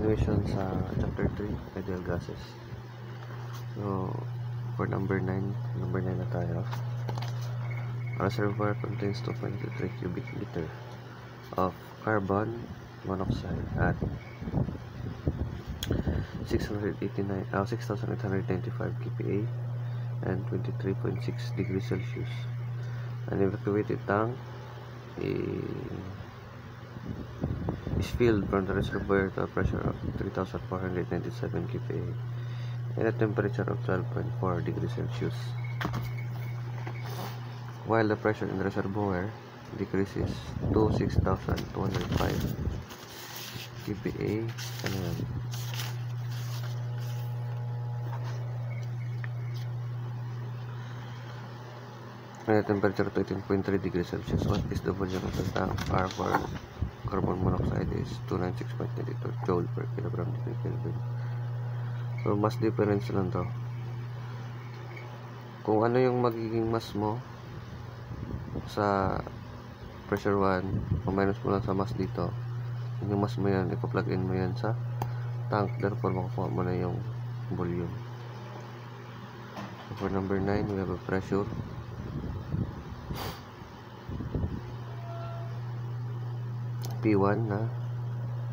continuation sa chapter 3, ideal gases. So, for number 9 na tayo. A reservoir contains 2.23 cubic meter of carbon monoxide at 6,895 kPa and 23.6 degrees Celsius. An evacuated tank is filled from the reservoir to a pressure of 3,497 kPa and a temperature of 12.4 degrees Celsius, while the pressure in the reservoir decreases to 6,205 kPa. And the temperature to 18.3 degrees Celsius. What is the volume of the tank? R for carbon monoxide is 296.92 joule per kilogram degree Kelvin. So, mass difference lang to. Kung ano yung magiging mass mo sa pressure 1, kung minus mo lang sa mass dito, yung mass mo yan, ipa-plug in mo yan sa tank, therefore makukuha mo na yung volume. So, for number 9, we have a pressure P1 na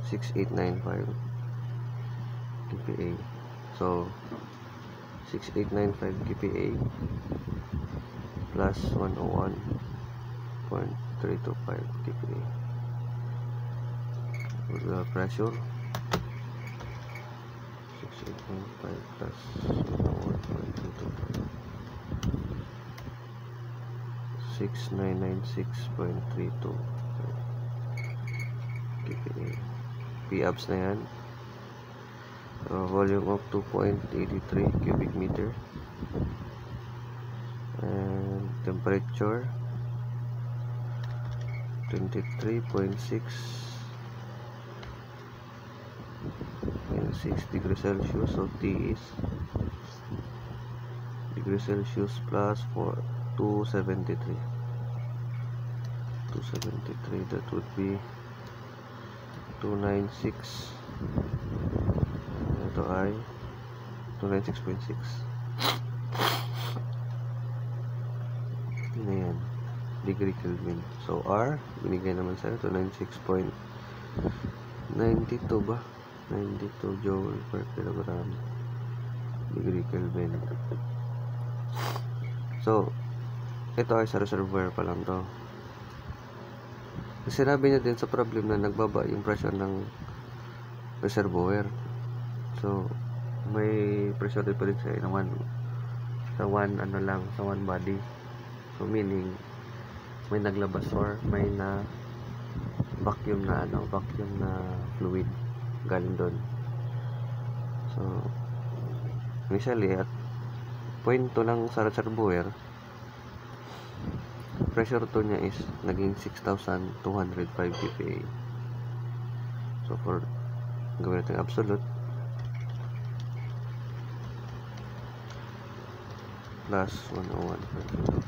6895 kPa. So 6895 kPa plus 101.325 kPa. With the pressure 6895 plus 101.325 6996.32 kPa. P-abs na yan. Volume of 2.83 cubic meter and temperature 23.6 degrees Celsius. So T is degrees Celsius plus 273. That would be 296. Ito ay 296.6. Yun na yan, degree Kelvin. So R, binigay naman sa'yo 296.92 ba? 92 joule per kilogram degree Kelvin. So ito ay sa reservoir pa lang to. Sinabi niya din sa problem na nagbaba yung pressure ng reservoir. So may pressure din pa rin sa one body. So meaning may naglabas or may na vacuum na fluid galing doon. So initially at point 2 lang sa reservoir, pressure to niya is naging 6,205 kPa. So for gawin natin absolute plus 101.25.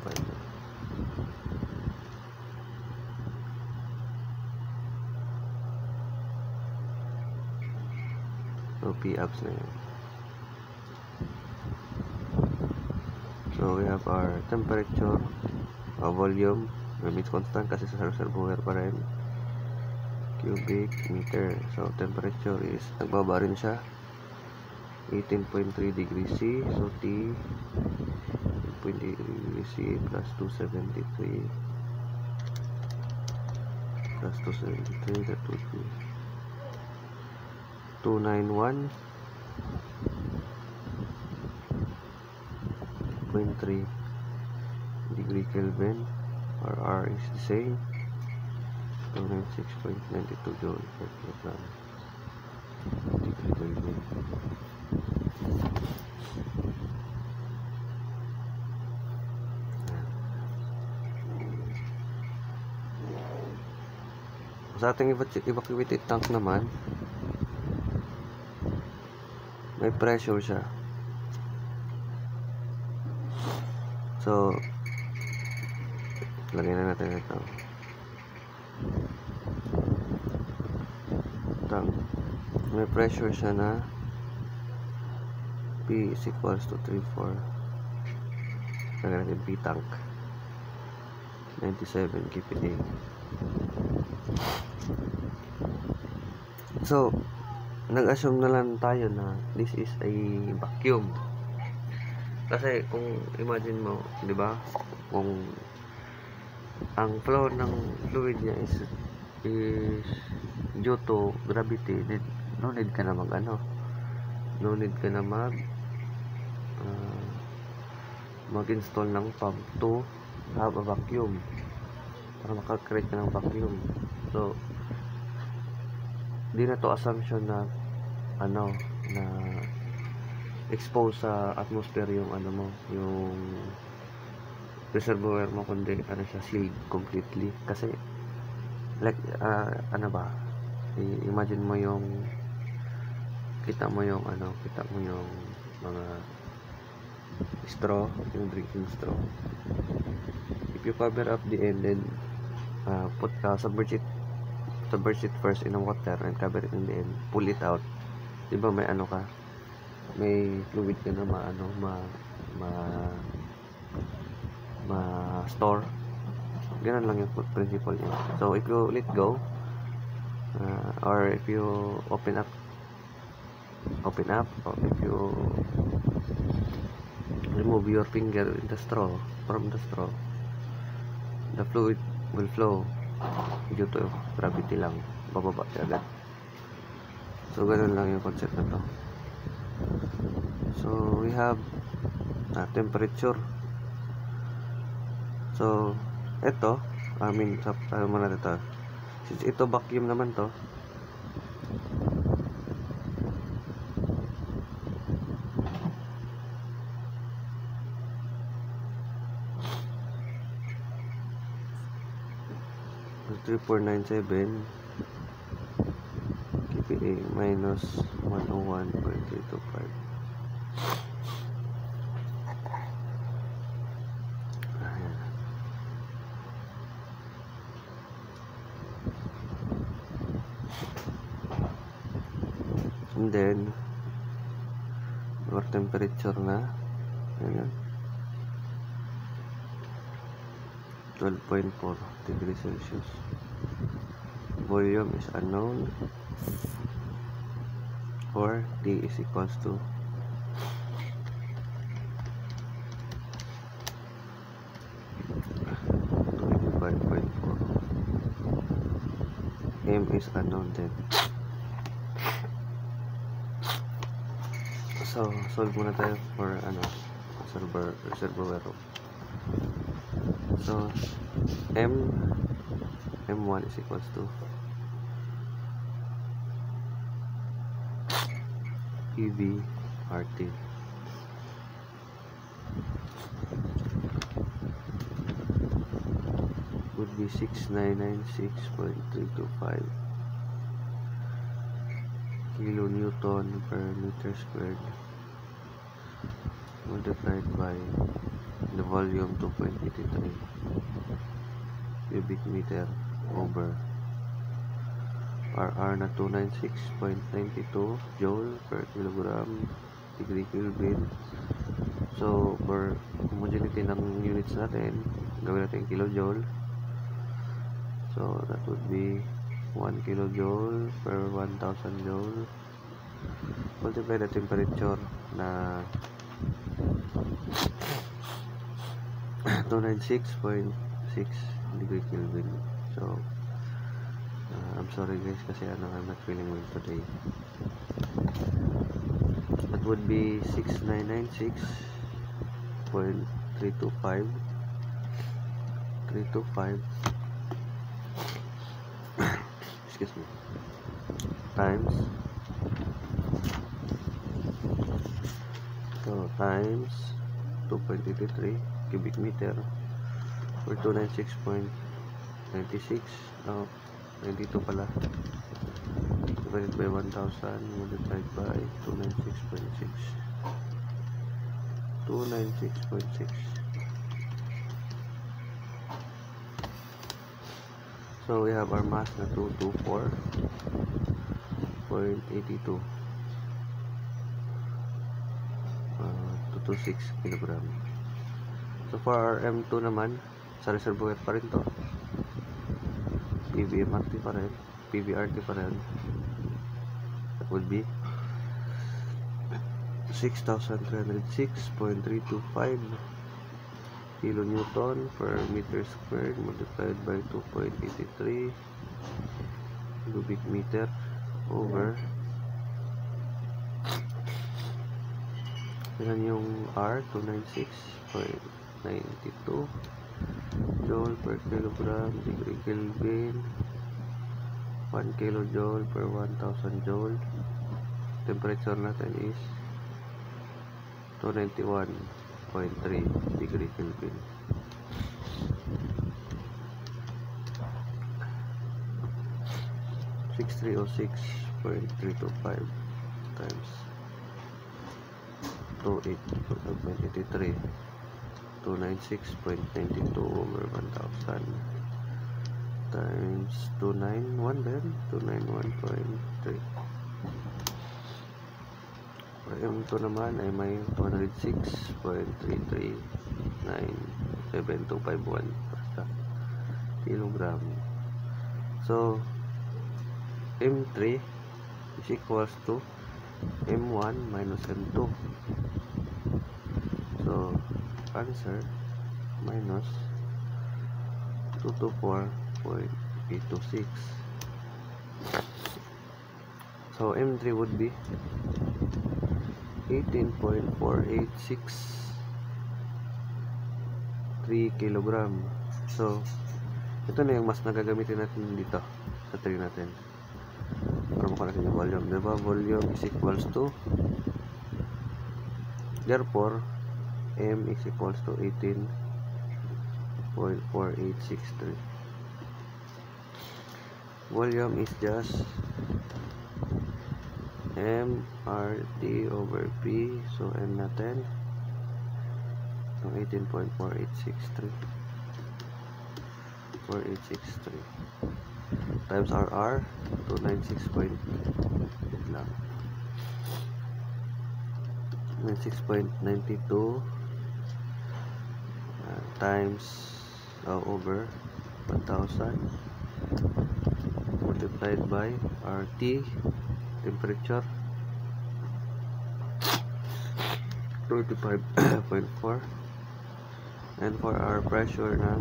So P-abs na yun. So we have our temperature, volume remains constant kasi sa reservoir pa rin, cubic meter. So temperature is nagbaba rin siya, 18.3 degrees C. So T 18.3 degrees C plus 273 that would be 291.3 degree Kelvin, or R is the same, 296.92 joule per kilogram degree Kelvin. Sa ating evacuated tank naman, may pressure siya. So lagyan na natin ito. Tank may pressure siya na P is equals to 34. Lagyan natin P tank 97 kPa. So nag-assume na lang tayo na this is a vacuum. Kasi kung imagine mo, di ba? Kung ang flow ng fluid niya is due to gravity, then no need ka na mag-install ng pump to have a vacuum para maka-create ka ng vacuum. So di na to assumption na na expose sa atmosphere yung yung reservoir mo, kundi siya sealed completely. Kasi like imagine mo yung kita mo yung mga straw, yung drinking straw. If you cover up the end, then put submerge it first in the water and cover it in the end, pull it out, diba may may fluid ka na store. Ganun lang yung principle niya. So if you let go, or if you open up, or if you remove your finger in the straw, from the straw, the fluid will flow due to gravity lang, bababa siya agad. So ganun lang yung concept na to. So we have temperature. So ito, muna ito, since ito vacuum naman to, so 3497 kPa minus 101.325. And then our temperature na ayan, 12.4 degrees Celsius. Volume is unknown, or T is equals to 25.4. M is unknown then. So solve muna tayo for reservoir. So M1 is equals to PV RT. Would be 6996.325 kilonewton per meter squared multiplied by the volume 2.83 cubic meter over RR na 296.92 joule per kilogram degree Kelvin. So for homogeneity ng units natin, gawin natin kilojoule. So that would be 1 kilojoule per 1000 joule multiply the temperature na 296.6 degree Kelvin. So I'm sorry guys kasi I'm not feeling well today. That would be 6996.325 excuse me, times 2.83 cubic meter or 296.96 92 pala, divided by 1000 multiplied by 296.6. So we have our mass na 224.4 226 kg. So for our M2 naman, sa reservoir pa rin to, PBMRT pa rin, PBRT pa rin. That would be 6,306.325 kilonewton per meter squared multiplied by 2.83 cubic meter over, yan yung R, 296.92 joule per kilogram degree Kelvin, 1 kilojoule per 1000 joule. Temperature natin is 291.3 degree Kelvin. (6,306.325) times 2.83 296.92 over 1000 times 291, then 291.3. For M2 naman ay may 206.3397251 per kilogram. So M3 is equals to M1 minus M2. So answer minus 224.826. So M3 would be 18.4863 kilogram. So ito na yung mas nagagamitin natin dito sa tree natin para makuha natin yung volume, diba? Volume is equals to, therefore M is equals to 18.4863. Volume is just MRT over P. So M natin yung 18.4863 times RR 296.92 times over 1000 multiplied by RT temperature 35.4, and for our pressure na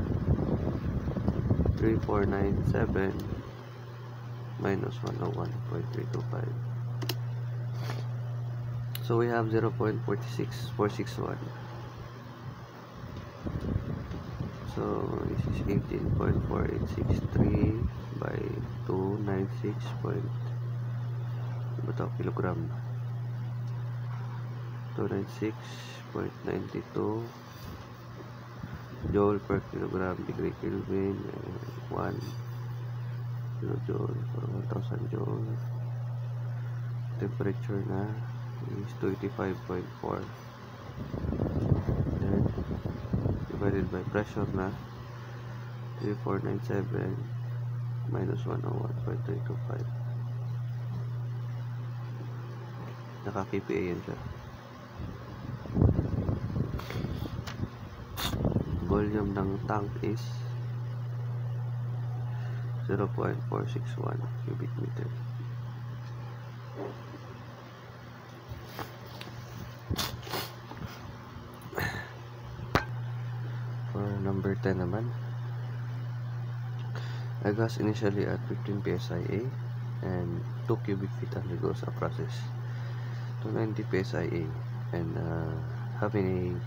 3497 minus 101.325. So we have 0.46461. So this is 18.4863 by 296 kilogram. 296.92 joule per kilogram degree Kelvin, 1 kilojoule for 1000 joule. Temperature na is 285.4, then divided by pressure na 3497 minus 101.325. Naka-KPA yan siya. Volume ng tank is 0.461 cubic meter. For number 10 naman, a gas initially at 15 psia and 2 cubic feet undergoes a process to 90 psia and having a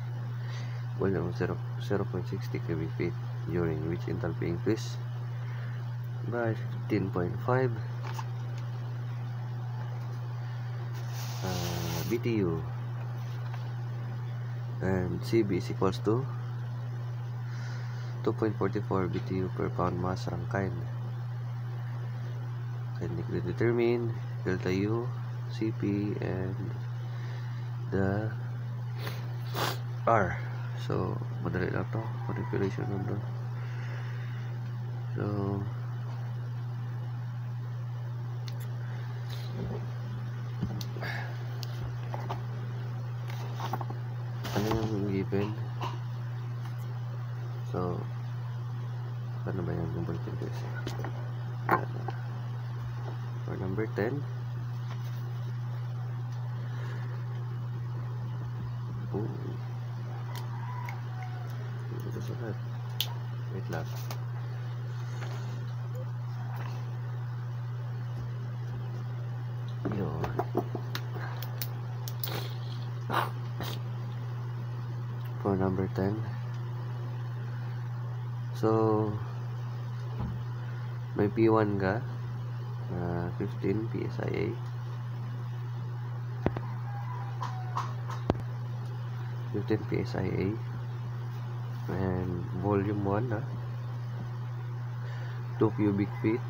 volume of 0.60 cubic feet, during which enthalpy increase by 15.5 BTU, and CB is equals to 2.44 BTU per pound mass rangkain. Technically determine delta U, CP, and the R. So madali lang to, manipulation nandun. So Ano yung given? So, paano ba yan? Converted this. For number 10. Oh. Hindi ko sulat. Wait lang. Yun. For number 10. So, may P1 ka na 15 PSIA. 15 PSIA. And volume 1 2 cubic feet.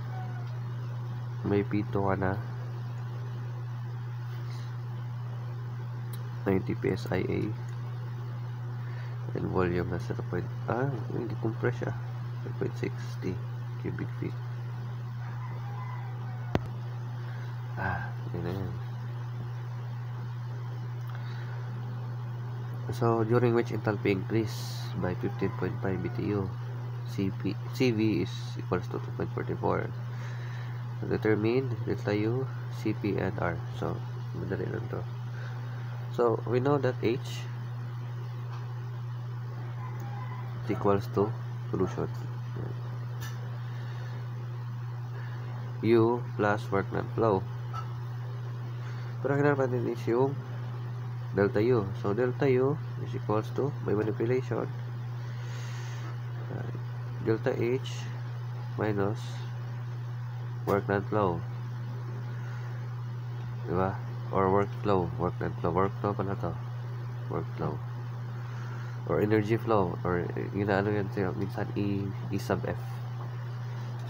May P2 ka na 90 PSIA. And volume na 0. Hindi compress siya. 0.60 cubic feet. Yun na yan. So, during which enthalpy increase by 15.5 BTU, CV is equals to 2.44. So, determine delta U, CP, and R. So, madali lang to. So, we know that H is equals to solution. U plus work done flow. Pero ang kailangan natin is yung delta U. So, delta U is equals to, by manipulation, delta H minus work done flow. Diba? Or work flow. Work done flow. Work flow pa na to. Work flow. Or energy flow. Or, ano yan sa'yo, minsan E sub F.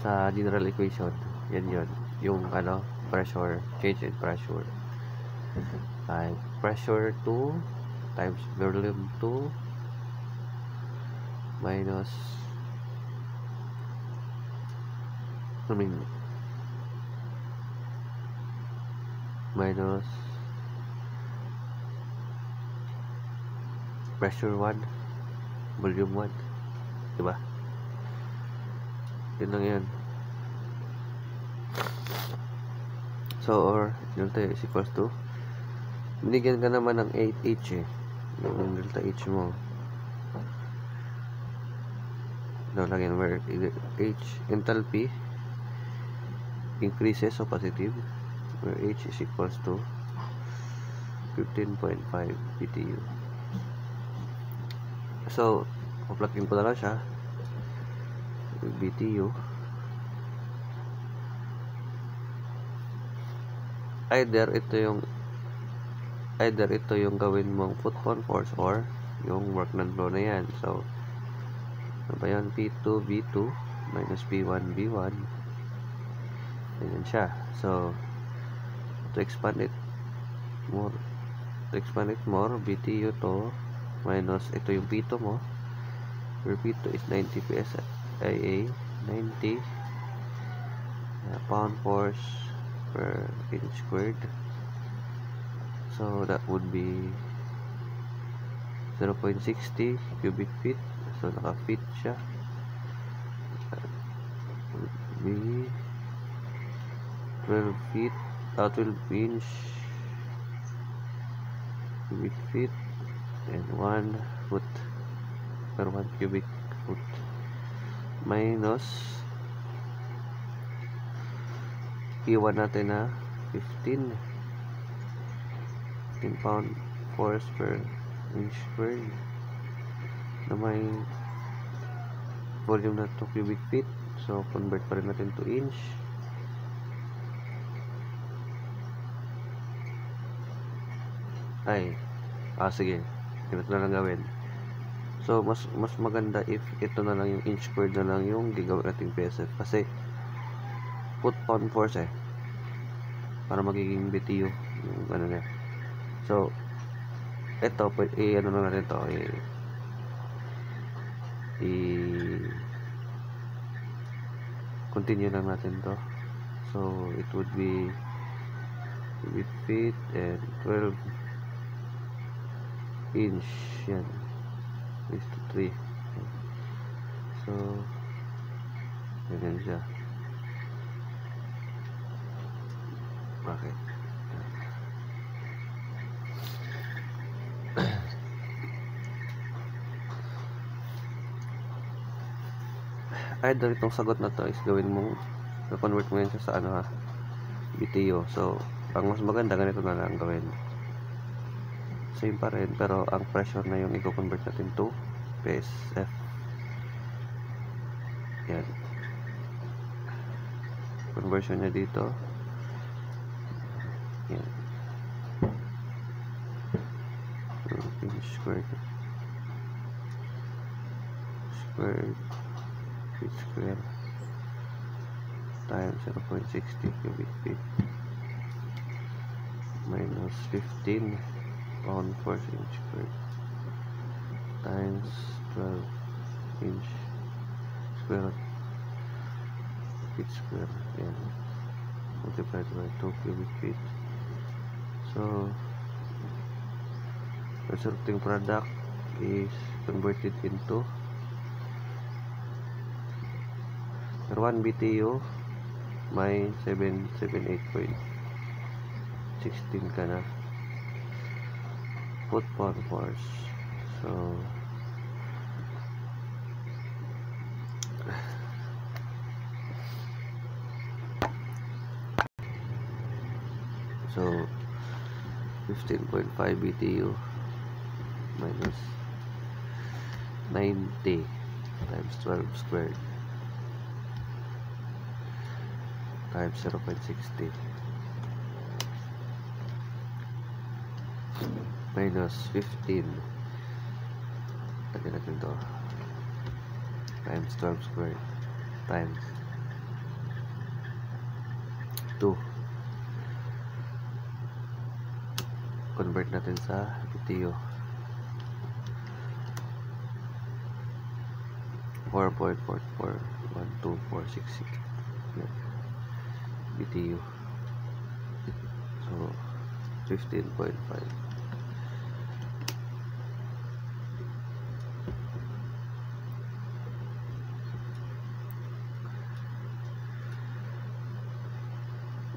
Sa general equation. Yan yun. Yung, pressure, change in pressure. Pressure 2 times volume 2 minus minus pressure 1 volume 1, diba? Yun lang yan. So, or delta is equals to, binigyan ka naman ng 8H yung delta H mo. Lang yan, where H enthalpy increases, so positive, where H is equals to 15.5 BTU. So, plug-in ko na lang siya. BTU. Either ito yung gawin mong foot-on force or yung work done flow na yan. So, ano ba yan? P2 V2 minus P1 V1. Ganyan siya. So, to expand it more, BTU to minus ito yung P2 mo, where P2 is 90 PSIA, 90 pound force per inch squared. So that would be 0.60 cubic feet. So naka-feet siya. Be 12 feet, 12 inch cubic feet and 1 foot per 1 cubic foot minus P1 natin na 15 pound force per inch squared na may volume na 2 cubic feet. So convert pa rin natin to inch. Sige, ito na lang gawin. So mas maganda if ito na lang yung inch squared na lang yung gagawin nating PSF, kasi foot pound force para magiging BTU yung niya. So ito ano na natin to, continue lang natin to. So it would be cubic feet and 12 inch. Yan, is to 3. So ganyan siya. Bakit? Either itong sagot na to is gawin mong convert mo yan siya sa ano ha, BTU. So ang mas maganda ganito na lang gawin, same pa rin, pero ang pressure na yung i-convert natin to PSF. Yan, conversion niya dito. Yan, inch squared feet square times 0.60 cubic feet minus 15 on 4 inch squared times 12 inch square feet square. Yan, multiplied by 2 cubic feet. So resulting product is converted into 1 BTU may 778.16 ka na foot-pound force. So 15.5 BTU minus 90 times 12 squared times 0.60 minus 15 lagyan natin to times 12 squared times 2. Convert natin sa BTU. 4.4412466 BTU. So 15.5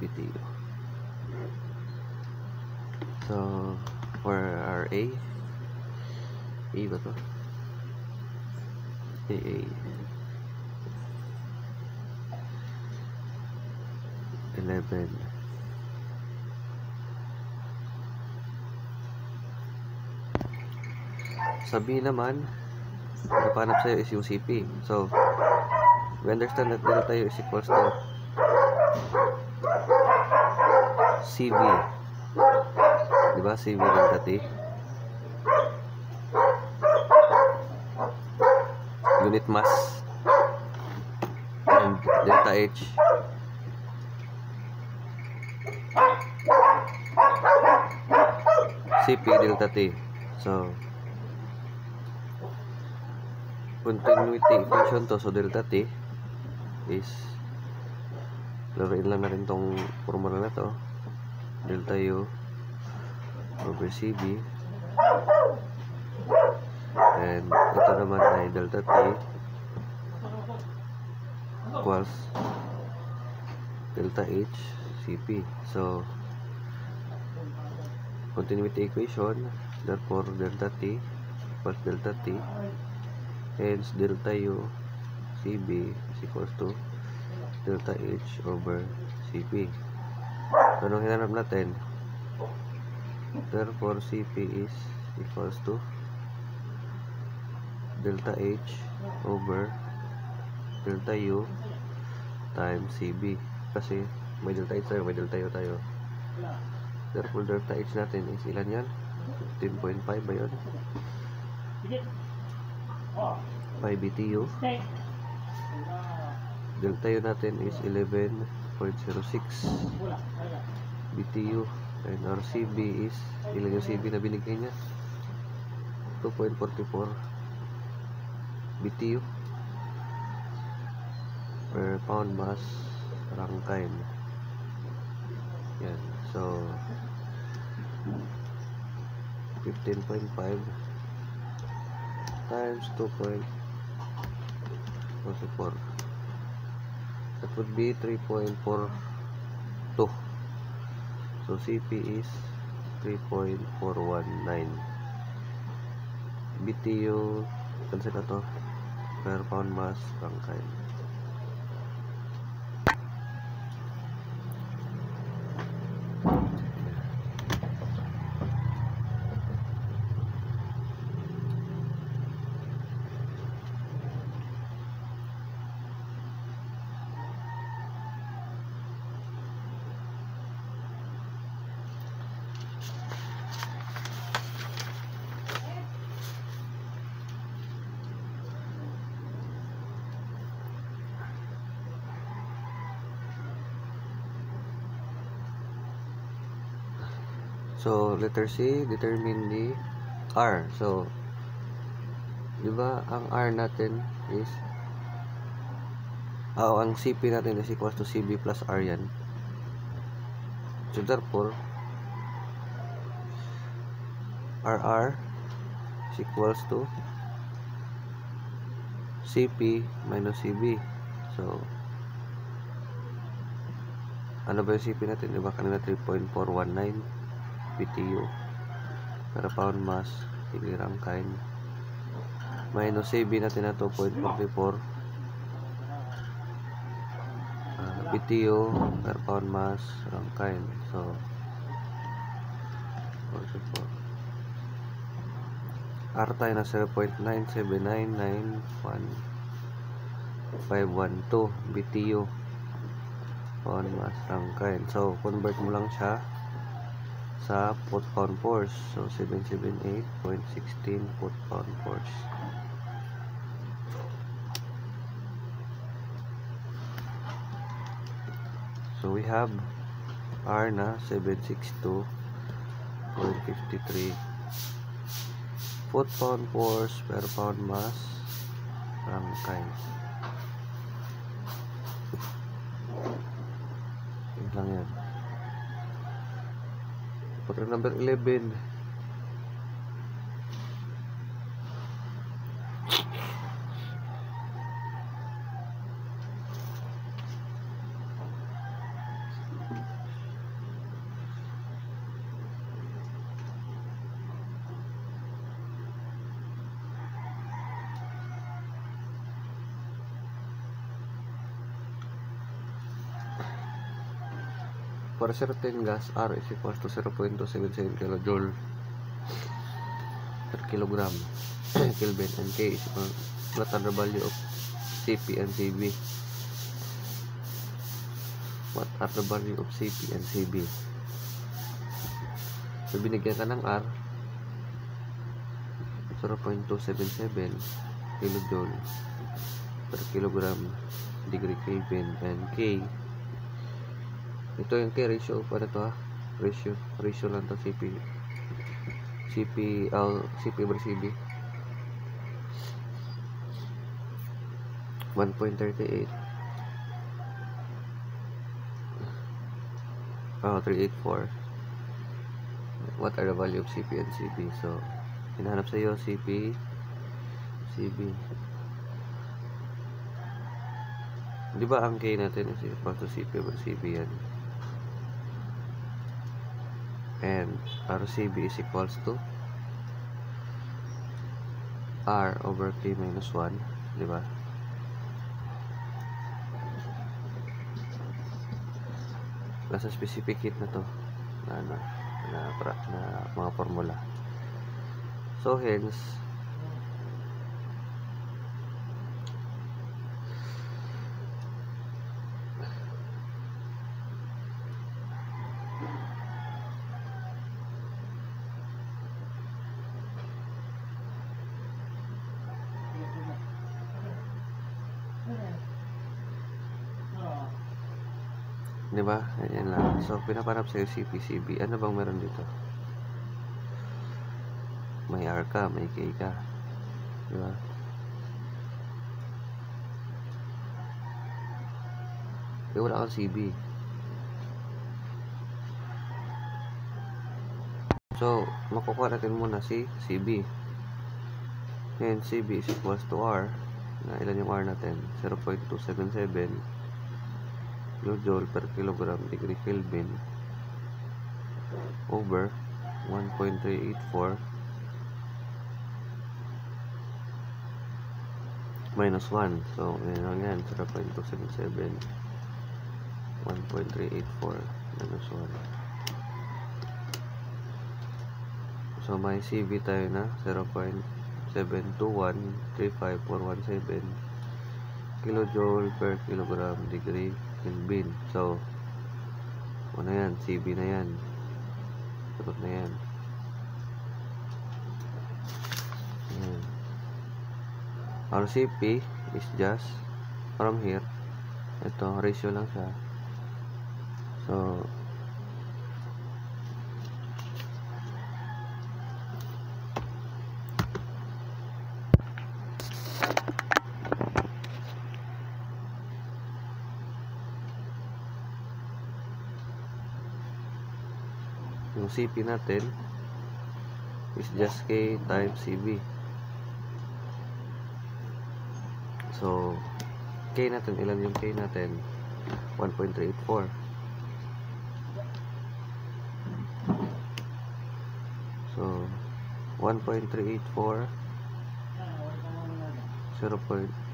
BTU. So for our A ba to? AA 11 sabihin naman napanap sa'yo is yung CP. So we understand that delta U is equals to CV, diba? CV delta T unit mass and delta H CP delta T. So continuity equation to. So delta T is laruin lang natin tong formula na to, delta U over CB, and ito naman ay delta T equals delta H CP. So continuity equation, therefore delta T equals delta T, hence delta U CB is equals to delta H over CP. So anong hinanap natin? Therefore CP is equals to delta H over delta U times CB, kasi may delta H tayo, may delta U tayo. Therefore delta H natin is ilan yan? 15.5 ba yun? 5 BTU. Delta U natin is 11.06 BTU, and our CB is ilan yung CB na binigay niya? 2.44 BTU per pound mass Rankine. Yan. So 15.5 times 2.44, that would be 3.42. So CP is 3.419. BTU, cancel na to, per pound mass Rankine. So letter C, determine the R. So di ba ang R natin is ang CP natin is equals to CB plus R yan. So therefore RR is equals to CP minus CB. So ano ba yung CP natin? Diba kanina 3.419 BTU per pound mass daily Rankine, minus CB natin na 2.44 BTU per pound mass Rankine. So 44 R tayo na 0.97991 BTU pound mass Rankine. So convert mo lang siya sa foot pound force. So 778.16 foot pound force. So we have R na 762.53 foot pound force per pound mass Rankine. Yun lang yan. Pagka number 11, for a certain gas, R is equals to 0.277 kilojoule per kilogram Kelvin, and K is equal to the value of CP and CB. What are the value of CP and CB? So binigyan ka ng R 0.277 kilojoule per kilogram degree Kelvin, and K, ito yung K ratio, para to ratio lang to, CP over CB 1.38 384. What are the value of CP and CB? So hinahanap sa iyo CP, CB. Di ba ang K natin is equal to CP over CB yan, and RCB is equals to R over K minus 1, di ba? Nasa specific heat na to na mga formula. So hence di ba? Ayan lang. So pinapanap sa CP, CB. Ano bang meron dito? May R ka, may K ka. Di ba? Wala kang CB. So, makukuha natin muna si CB. Ngayon, CB is equals to R. Na ilan yung R natin? 0.277 kilojoule per kilogram degree Kelvin over 1.384 minus 1. So, yan, 0.277 1.384 minus 1. So, may CV tayo na 0.72135417 kilojoule per kilogram degree Kelvin. So, ano yan? CV na yan. Sagot na yan. Ayan. RCP is just from here. Ito, ratio lang siya. So, yung CP natin is just K times CB. So, K natin, ilan yung K natin? 1.384. So, 1.384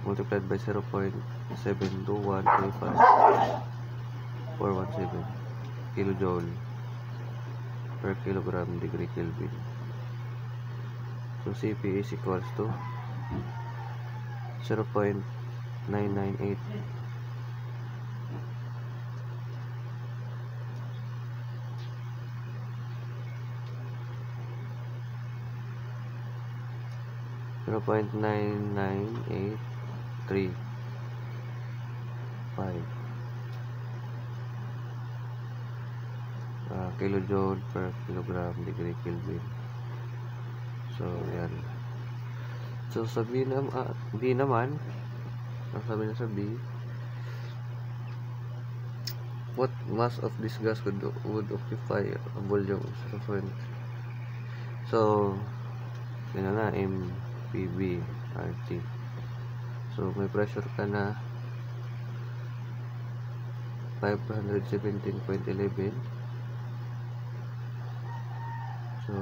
multiplied by 0.72135417 kilojoule per kilogram degree Kelvin. So, CP is equals to 0.998. Kilojoule per kilogram degree Kelvin. So, yan. So, sa B naman, ang sabi na sa B, what mass of this gas would occupy a volume of 0. So, yun na, MPB RT. So, may pressure ka na 517.11. So,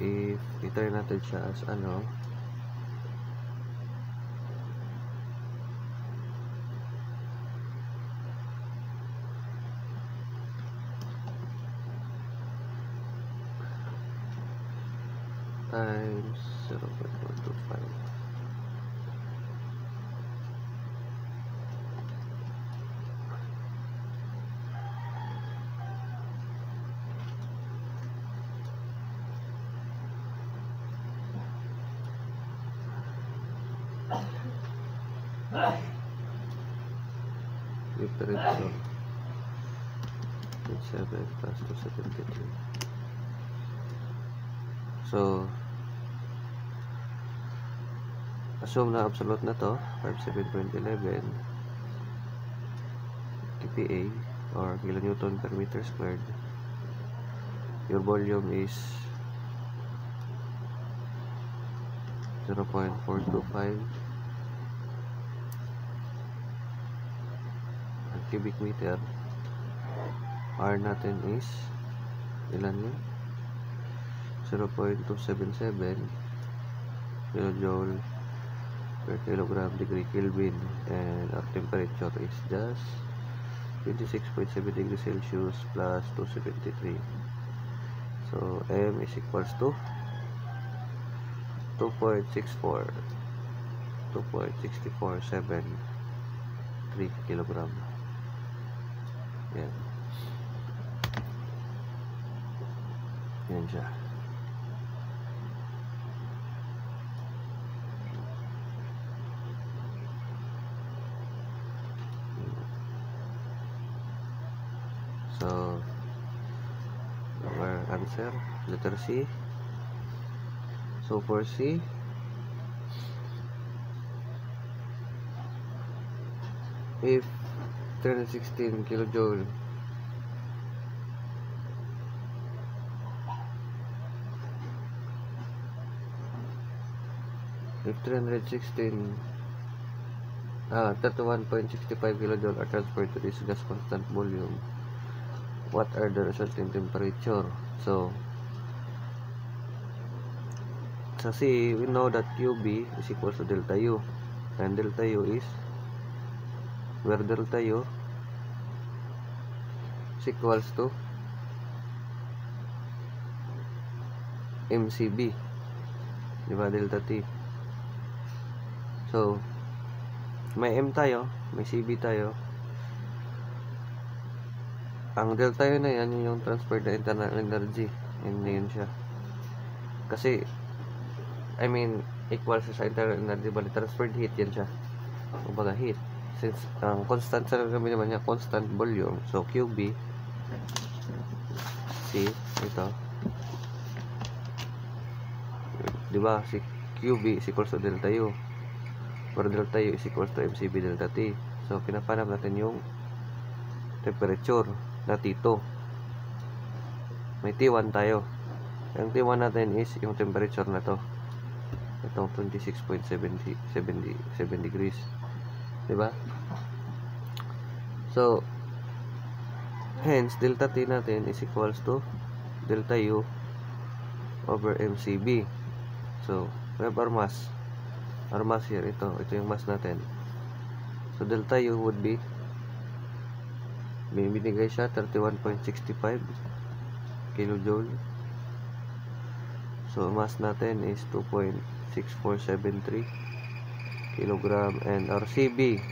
if i-try natin siya as ano, times 0.125. Diretso 7 plus 273. So, assume na absolute na to, 57.11 kPa or kilonewton per meter squared. Your volume is 0.425 cubic meter. R natin is ilan yun? 0.277 kilojoule per kilogram degree Kelvin, and our temperature is just 26.7 degrees Celsius plus 273. So, M is equals to 2.647 kilogram. Yan. Yan siya. So, our answer, letter C. So, for C, if 316 kilojoule If 31.65 kilojoule are transferred to this gas constant volume, what are the resulting temperature? So sa C, we know that QB is equals to delta U, and delta U is, where delta U is equals to MCB, diba, delta T. So may M tayo, may CB tayo. Ang delta U na yan, yung transferred na internal energy, yun na yun siya. Kasi equal sa internal energy, bali transferred heat yan siya, kumbaga heat. Since ang constant sa kami naman niya, constant volume, so QB C, ito, diba, si QB is equals to delta U, where delta U is equals to MCB delta T. So pinapanap natin yung temperature na T2. May T1 tayo. Yung T1 natin is yung temperature na to, itong 26.77 degrees, diba? So hence delta T natin is equals to delta U over MCB. So we have our mass here, ito yung mass natin. So delta U would be, binigay siya 31.65 kilojoule. So mass natin is 2.6473 kilogram, and our CB,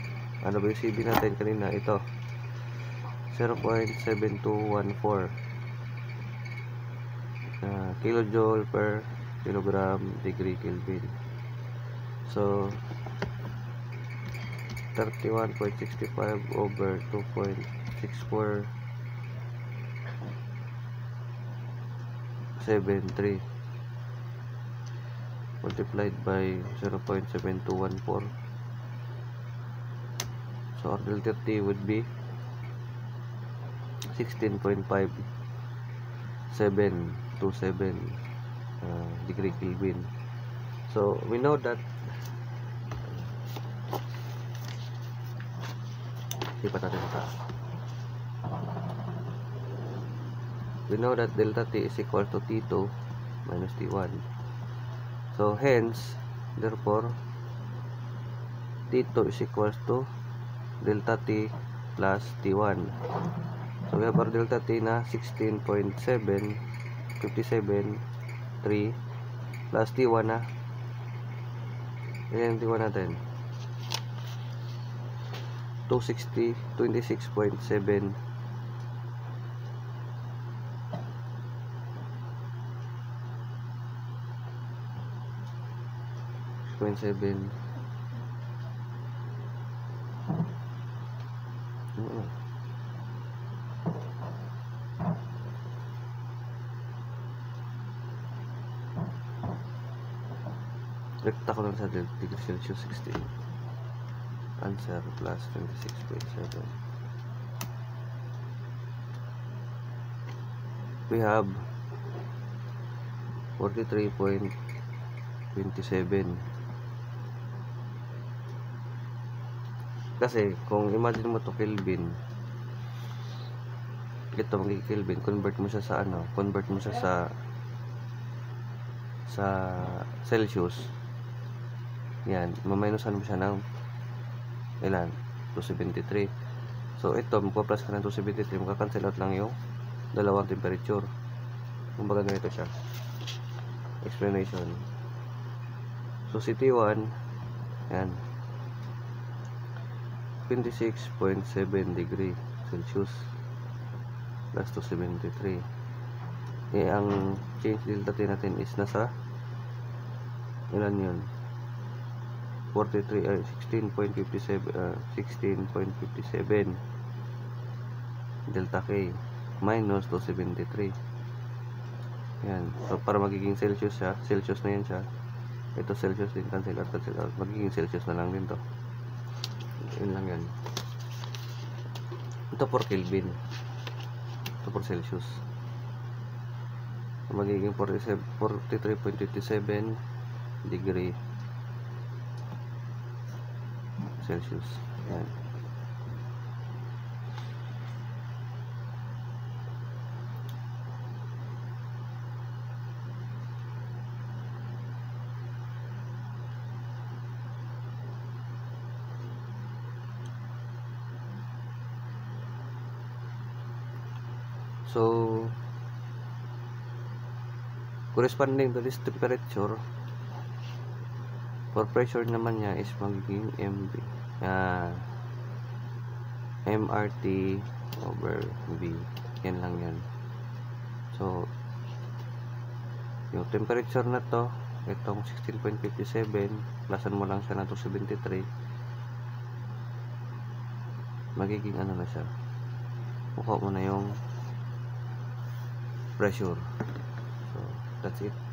ano ba yung CB natin kanina? Ito 0.7214 kilojoule per kilogram degree Kelvin. So 31.65 over 2.6473 multiplied by 0.7214. So our delta T would be 16.527 degree Kelvin. So we know that delta T is equal to T2 minus T1. So hence, therefore, T2 is equals to delta T plus T1. So we have our delta T na 16.757.3 plus T1 na, yan yung T1 natin, 26.7 rekta ko lang sa degree Celsius 16. Answer plus 26.7. We have 43.27. Kasi kung imagine mo to Kelvin, ito magiging Kelvin, convert mo siya sa Celsius. Yan, maminusan mo siya ng ilan? 273. So ito, magpa-plus ka ng 273, magka-cancel out lang yung dalawang temperature. Kumbaga ganito siya. Explanation. So si T1, yan, 26.7 degree Celsius plus 273. Ang change delta T natin is nasa ilan yun? 16.57 delta K minus 273. Yan. So para magiging Celsius siya, Celsius na yan siya. Ito Celsius din, cancel out. Magiging Celsius na lang din to. Yun lang yan. Ito for Kelvin. Ito for Celsius. So magiging 43.57 degree Celsius. Yan. So, corresponding to this temperature, for pressure naman niya is magiging MRT over V. Yan lang yan. So, yung temperature na to, itong 16.57, plusan mo lang siya na 273, magiging ano na siya, mukha mo na yung pressure. So, that's it.